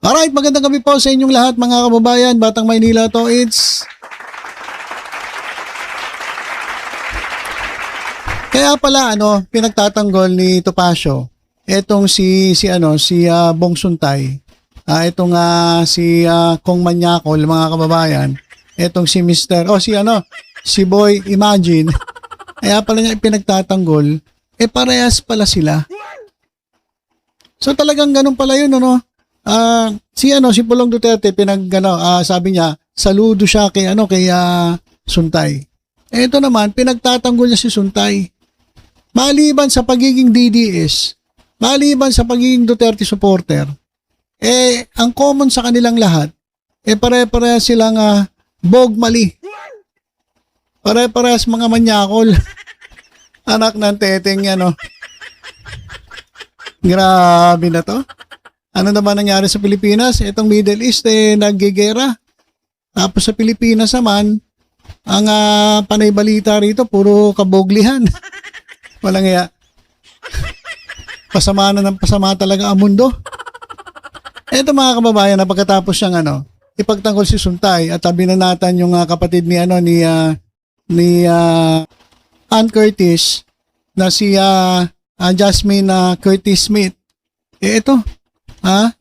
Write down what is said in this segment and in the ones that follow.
Alright, magandang gabi po sa inyong lahat mga kababayan, Batang Maynila to. Kaya pala pinagtatanggol ni Topacio etong si Bong Suntay. Etong si Kong Manyakol mga kababayan. Etong si si Boy Imagine. Kaya pala niya pinagtatanggol, parehas pala sila. So talagang ganun pala yun, si Pulong Duterte sabi niya saludo siya kay Suntay. Ito naman pinagtatanggol niya si Suntay. Maliban sa pagiging DDS, maliban sa pagiging Duterte supporter, ang common sa kanilang lahat, pare-parehas silang bogmali. Pare-parehas mga manyakol. Anak ng teteng yan, Grabe na to. Ano naman nangyari sa Pilipinas? Itong Middle East naggigera. Tapos sa Pilipinas naman, ang panay balita rito, puro kaboglihan. Walang iya. Pasama na ng pasama talaga ang mundo. Ito mga kababayan, na pagkatapos siyang ipagtanggol si Suntay at binanatan yung kapatid ni Ann Curtis na si Jasmine Curtis Smith. Ito,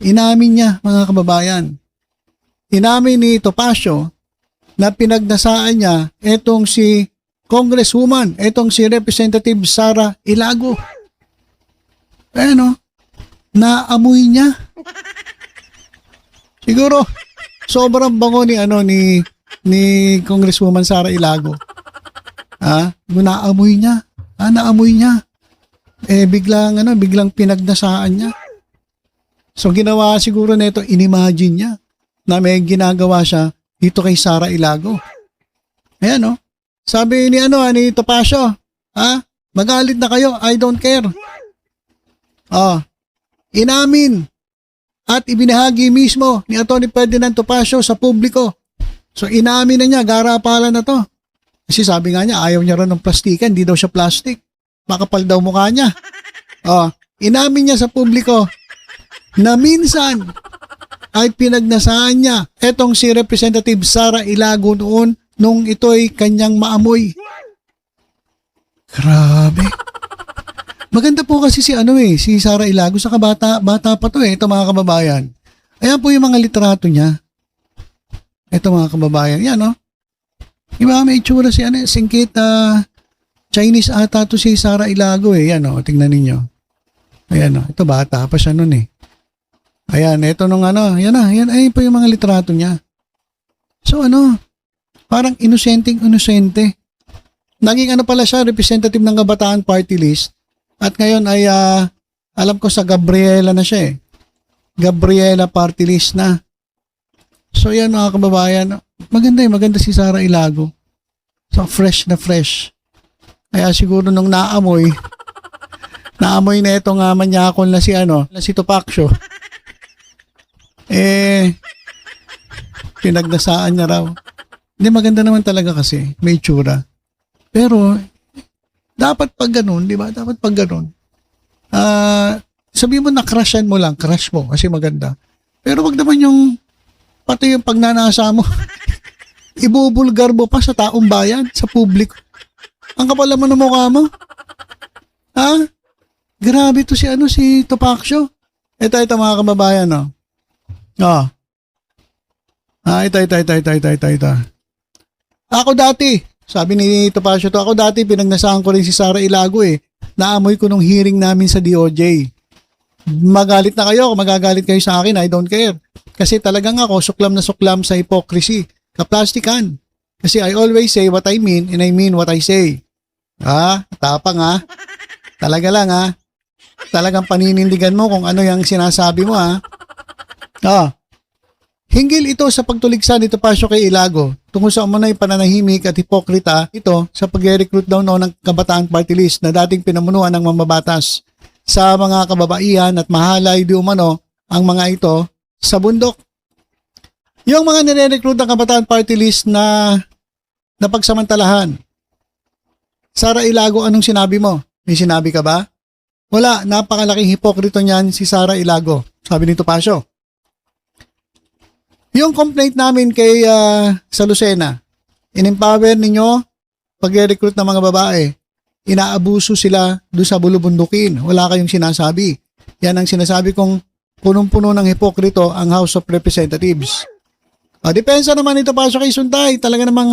inamin niya mga kababayan. Inamin ni Topacio na pinagnasaan niya etong si Congresswoman, etong si Representative Sara Ilago. Naamoy niya. Siguro sobrang bango ni Congresswoman Sara Ilago. Naamoy niya. Naamoy niya. Biglang pinagnasaan niya. So ginawa siguro nito, inimagine niya na may ginagawa siya dito kay Sara Ilago. Ayan, sabi ni Topacio, magalit na kayo, I don't care. Inamin at ibinahagi mismo ni Atty. Ferdinand Topacio sa publiko. So inamin na niya, garapalan na to. Kasi sabi nga niya, ayaw niya rin ng plastikan, hindi daw siya plastic. Makapal daw mukha niya. Inamin niya sa publiko na minsan ay pinagnasaan niya etong si Representative Sara Ilago noon nung ito'y kanyang maamoy. Grabe. Maganda po kasi si Sara Ilago, sa bata pa to ito mga kababayan. Ayan po yung mga litrato niya. Ito mga kababayan, yan Diba may itsura si singkit Chinese ata to si Sara Ilago yan tingnan ninyo. Ayan ito bata pa siya noon Ayan, ito nung yan ay po yung mga litrato niya. So parang inosente. Naging pala siya, representative ng Kabataan Party List. At ngayon ay alam ko sa Gabriela na siya Gabriela Party List na. So yan mga kababayan, maganda si Sara Ilago. So fresh na fresh. Kaya siguro nung naamoy na itong manyakol na si Topacio. Pinagnasaan niya raw. Hindi, maganda naman talaga kasi, may tsura. Pero, dapat pag ganun, di ba? Dapat pag ganun. Sabihin mo na crushan mo lang, crush mo, kasi maganda. Pero wag naman pati yung pagnanasa mo, ibubulgar mo pa sa taong bayan, sa publiko. Ang kapal naman ng mukha mo. Grabe to si Topacio. Ito mga kababayan, ito. Ako dati, sabi ni Topacio ako dati pinagnasaan ko rin si Sara Ilago Naamoy ko nung hearing namin sa DOJ. Magalit na kayo, kung magagalit kayo sa akin, I don't care. Kasi talagang ako, suklam na suklam sa hypocrisy. Kaplastikan. Kasi I always say what I mean and I mean what I say. Tapang Talaga lang Talagang paninindigan mo kung ano yung sinasabi mo Hinggil ito sa pagtuligsa ni Topacio kay Ilago tungkol sa umunay pananahimik at hipokrita ito sa pag-recruit daw ng Kabataan Party List na dating pinamunuan ng mambabatas sa mga kababaihan at mahalay di umano ang mga ito sa bundok. Yung mga nire-recruit ng Kabataan Party List na napagsamantalahan. Sara Ilago, anong sinabi mo? May sinabi ka ba? Wala, napakalaking hipokrito niyan si Sara Ilago, sabi ni Topacio. Yung complaint namin kay sa Lucena, in-empower ninyo pag-recruit ng mga babae. Inaabuso sila doon sa bulubundukin. Wala kayong sinasabi. Yan ang sinasabi kong punong-puno ng hipokrito ang House of Representatives. Depensa naman ito pa kay Suntay. Talaga namang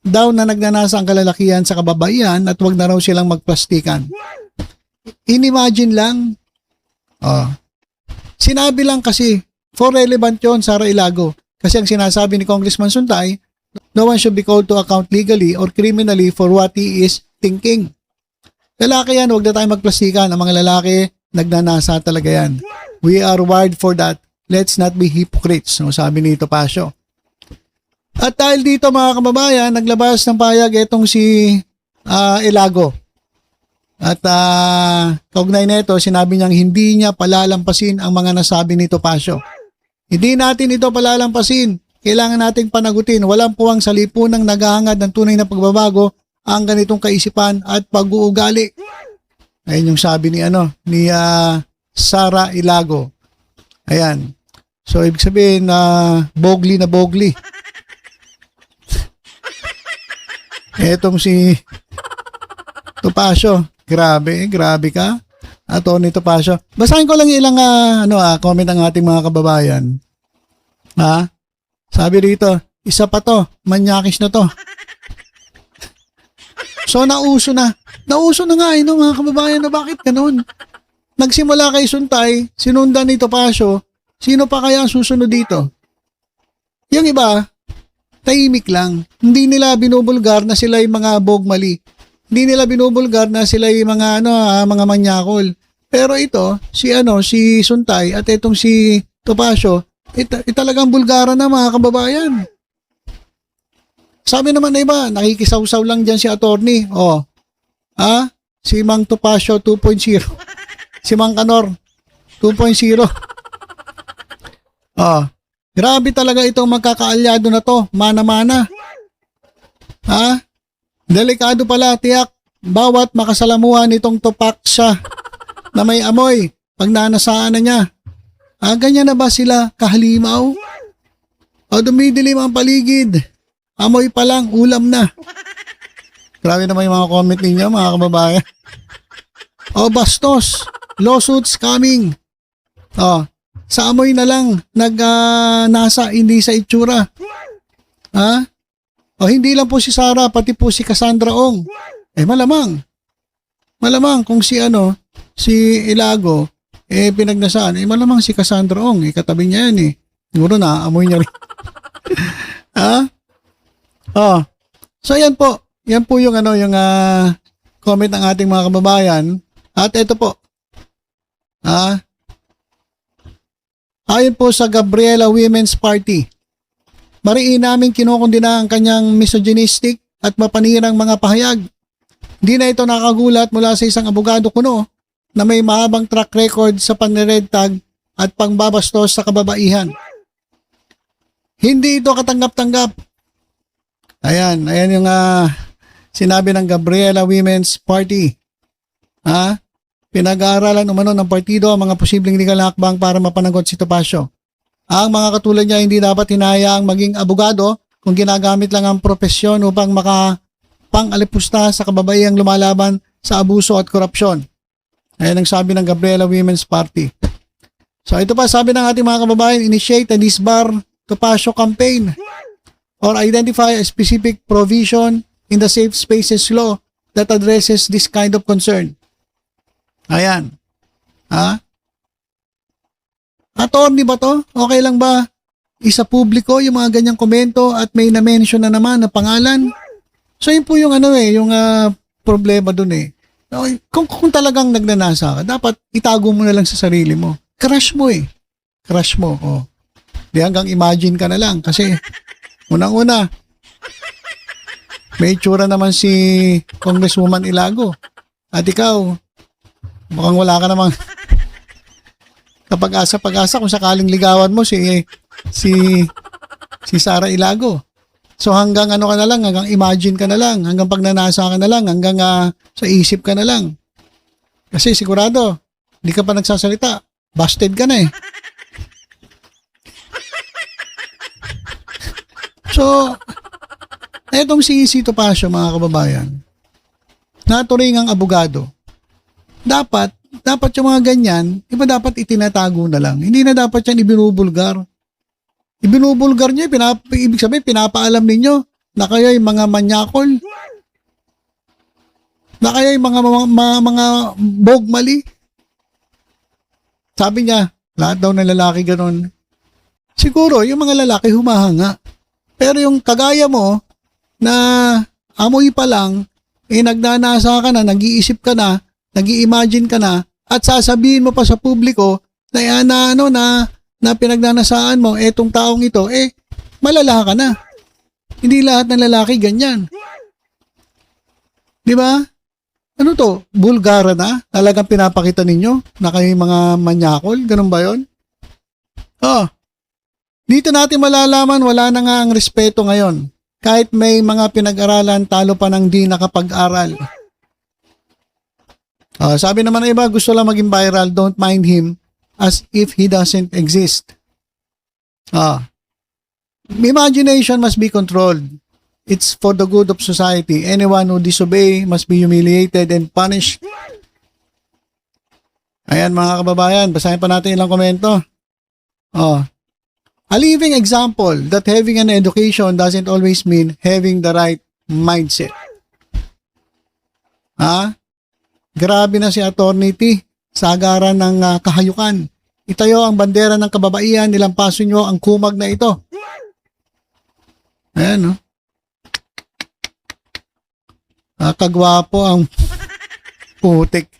down na nagnanasa ang kalalakihan sa kababaihan at wag na raw silang magplastikan. Inimagine lang. Sinabi lang kasi, for relevant yon Sara Ilago. Kasi ang sinasabi ni Congressman Suntay, no one should be called to account legally or criminally for what he is thinking. Lalaki yan, huwag na tayo magplastikan. Ang mga lalaki, nagnanasa talaga yan. We are wired for that. Let's not be hypocrites. No, sabi ni Topacio. At dahil dito mga kababayan, naglabas ng payag itong si Ilago. At kaugnay nito, sinabi niyang hindi niya palalampasin ang mga nasabi ni Topacio. Hindi natin ito palalampasin. Kailangan nating panagutin. Walang puwang sa lipunang naghahangad ng tunay na pagbabago ang ganitong kaisipan at pag-uugali. Ayun yung sabi ni Sara Ilago. Ayan. So ibig sabihin bogli na bogli. Etong si Topacio. Grabe ka. Atty. Topacio. Basahin ko lang ilang comment ng ating mga kababayan. Sabi rito, isa pa to, manyakis na to. So nauso na. Nauso na nga mga kababayan na bakit ganun? Nagsimula kay Suntay, sinundan ni Topacio, sino pa kaya ang susunod dito? Yung iba, tahimik lang. Hindi nila binubulgar na sila yung mga bogmali. Hindi nila binubulgar na sila yung mga mga manyakol. Pero ito, si Suntay at itong si Topacio, talagang bulgara na mga kababayan. Sabi naman na iba, nakikisaw-saw lang dyan si attorney. Si Mang Topacio 2.0. Si Mang Kanor 2.0. Grabe talaga itong magkakaalyado na to. Mana-mana. Delikado pala, tiyak. Bawat makasalamuhan nitong tupak siya na may amoy pag nanasaan na niya. Ganyan na ba sila kahalimaw? Dumidilim ang paligid. Amoy pa lang, ulam na. Grabe naman yung mga comment ninyo, mga kababayan. Bastos. Lawsuits coming. Sa amoy na lang, nasa, hindi sa itsura. Hindi lang po si Sara, pati po si Cassandra Ong. Malamang. Malamang kung si Ilago, pinagnasaan, malamang si Cassandra Ong, katabi niya yan Siguro na, amoy niya rin. So yan po. Yan po yung comment ng ating mga kababayan. At ito po. Ayon po sa Gabriela Women's Party, mariin namin kinukundina ang kanyang misogynistic at mapanirang mga pahayag. Hindi na ito nakagulat mula sa isang abogado kuno na may mahabang track record sa panre-red tag at pangbabastos sa kababaihan. Hindi ito katanggap-tanggap. Ayan yung sinabi ng Gabriela Women's Party. Pinag-aaralan umano ng partido ang mga posibleng legal na hakbang para mapanagot si Topacio. Ang mga katulad niya hindi dapat hinahayaang maging abogado kung ginagamit lang ang propesyon upang makapang-alipusta sa kababaihang lumalaban sa abuso at korupsyon. Ayan ang sabi ng Gabriela Women's Party. So ito pa sabi ng ating mga kababayan, initiate and disbar Topacio campaign or identify a specific provision in the Safe Spaces Law that addresses this kind of concern. Ayan. Attorney ba to? Okay lang ba? Isa publiko yung mga ganyang komento at may na-mention na naman na pangalan. So yun po yung yung problema dun Kung talagang nagnanasa ka, dapat itago mo na lang sa sarili mo. Crush mo Crush mo. Di hanggang imagine ka na lang kasi unang-una may itsura naman si Congresswoman Ilago. At ikaw, mukhang wala ka namang kapag-asa kung sakaling ligawan mo si Sara Ilago. So hanggang ka na lang, hanggang imagine ka na lang, hanggang pagnanasa ka na lang, hanggang sa isip ka na lang. Kasi sigurado, hindi ka pa nagsasalita, busted ka na So, etong si Topacio, mga kababayan, naturing ang abogado, dapat yung mga ganyan, iba dapat itinatago na lang. Hindi na dapat yan ibinubulgar. Ibinubulgar niyo, ibig sabihin, pinapaalam ninyo na kayo'y mga manyakol, na kayo'y mga bogmali. Sabi niya, lahat daw ng lalaki ganon. Siguro, yung mga lalaki humahanga. Pero yung kagaya mo, na amoy pa lang, nagnanasa ka na, nag-iisip ka na, nag-i-imagine ka na, at sasabihin mo pa sa publiko na na pinagnanasaan mo, etong taong ito, malala ka na. Hindi lahat ng lalaki ganyan. Di ba? Ano to? Bulgara na? Talagang pinapakita ninyo na kayo mga manyakol? Ganun ba yun? Dito natin malalaman, wala na nga ang respeto ngayon. Kahit may mga pinag-aralan, talo pa ng di nakapag-aral. Sabi naman ng iba, gusto lang maging viral, don't mind him as if he doesn't exist. Imagination must be controlled. It's for the good of society. Anyone who disobey must be humiliated and punished. Ayan mga kababayan, basahin pa natin ilang komento. A living example that having an education doesn't always mean having the right mindset. Grabe na si Attorney T. Sagaran ng kahayukan. Itayo ang bandera ng kababaihan, nilampaso nyo ang kumag na ito. Ayan, no? Kagwapo ang putik.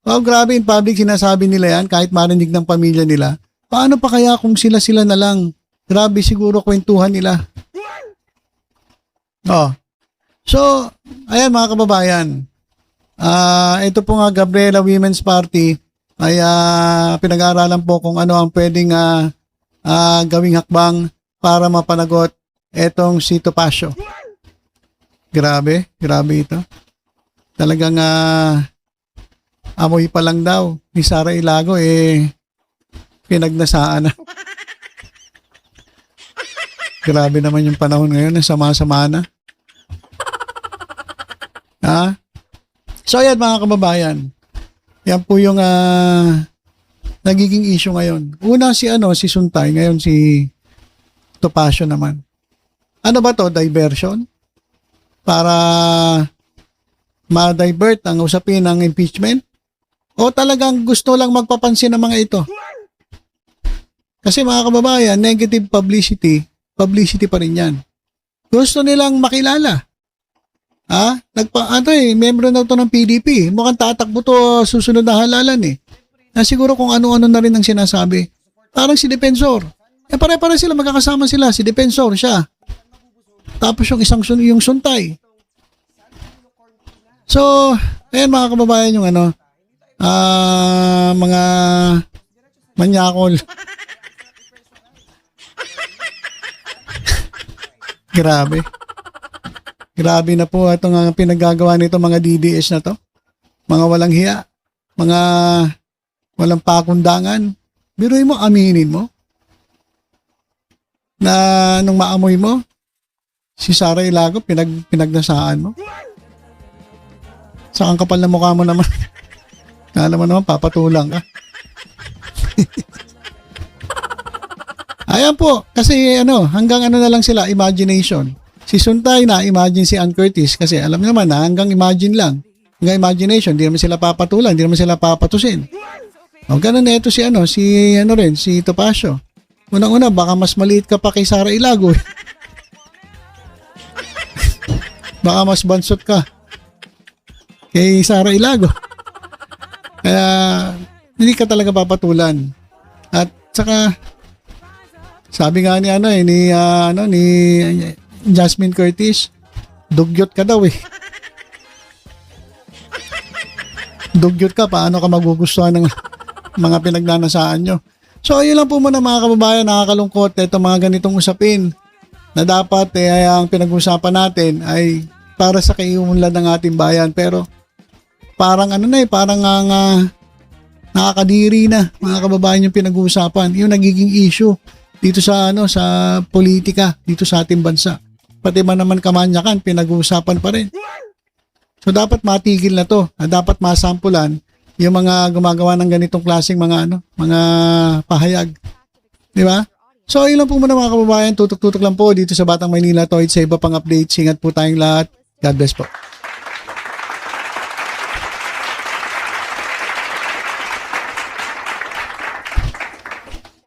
Grabe, in public sinasabi nila yan kahit marinig ng pamilya nila. Paano pa kaya kung sila na lang? Grabe siguro kwentuhan nila. So, ayan mga kababayan. Ito po nga Gabriela Women's Party ay pinag-aaralan po kung ano ang pwedeng gawing hakbang para mapanagot etong si Topacio. Grabe ito. Talagang amoy pa lang daw ni Sara Ilago pinagnasaan na. Grabe naman yung panahon ngayon, sama-sama na. So ayan mga kababayan, yan po yung nagiging issue ngayon. Una si Suntay, ngayon si Topacio naman. Ano ba to? Diversion? Para ma-divert ang usapin ng impeachment? O talagang gusto lang magpapansin ng mga ito? Kasi mga kababayan, negative publicity pa rin yan. Gusto nilang makilala. Membro na ito ng PDP. Mukhang tatakbo to susunod na halalan Na siguro kung ano-ano na rin ang sinasabi. Parang si Defensor. Pare-pare sila, magkakasama sila. Si Defensor siya. Tapos yung Suntay. So, ayan mga kababayan yung mga manyakol. Grabe na po itong pinagagawa nito mga DDS na to. Mga walang hiya. Mga walang pakundangan. Biruin mo, aminin mo. Na nung maamoy mo, si Sara Ilago, pinagnasaan mo. Sa ang kapal na mukha mo naman. Alam mo naman, papatulang ka. Ayan po, kasi hanggang na lang sila, imagination. Si Suntay na, imagine si Ann Curtis, kasi alam niyo naman na hanggang imagine lang. Hanggang imagination, hindi naman sila papatulan, hindi naman sila papatusin. Ganun na ito si Topacio. Unang-una, baka mas maliit ka pa kay Sara Ilago. Baka mas bansot ka kay Sara Ilago. Kaya hindi ka talaga papatulan. At saka sabi nga ni Jasmine Curtis, dugyot ka daw Dugyot ka, paano ka magugustuhan ng mga pinagnanasaan nyo? So ayun lang po muna mga kababayan, nakakalungkot ito mga ganitong usapin na dapat ang pinag-usapan natin ay para sa kaiunlad ng ating bayan. Pero parang parang Nakakadiri na, mga kababayan, yung pinag-uusapan, yung nagiging issue dito sa sa politika dito sa ating bansa. Pati man naman kamanyakan, pinag-uusapan pa rin. So dapat matigil na to. Dapat masampulan yung mga gumagawa ng ganitong klaseng mga mga pahayag. Di ba? So ayun lang po muna mga kababayan, tutok-tutok lang po dito sa Batang Maynila Toid. Sa iba pang updates, ingat po tayong lahat. God bless po.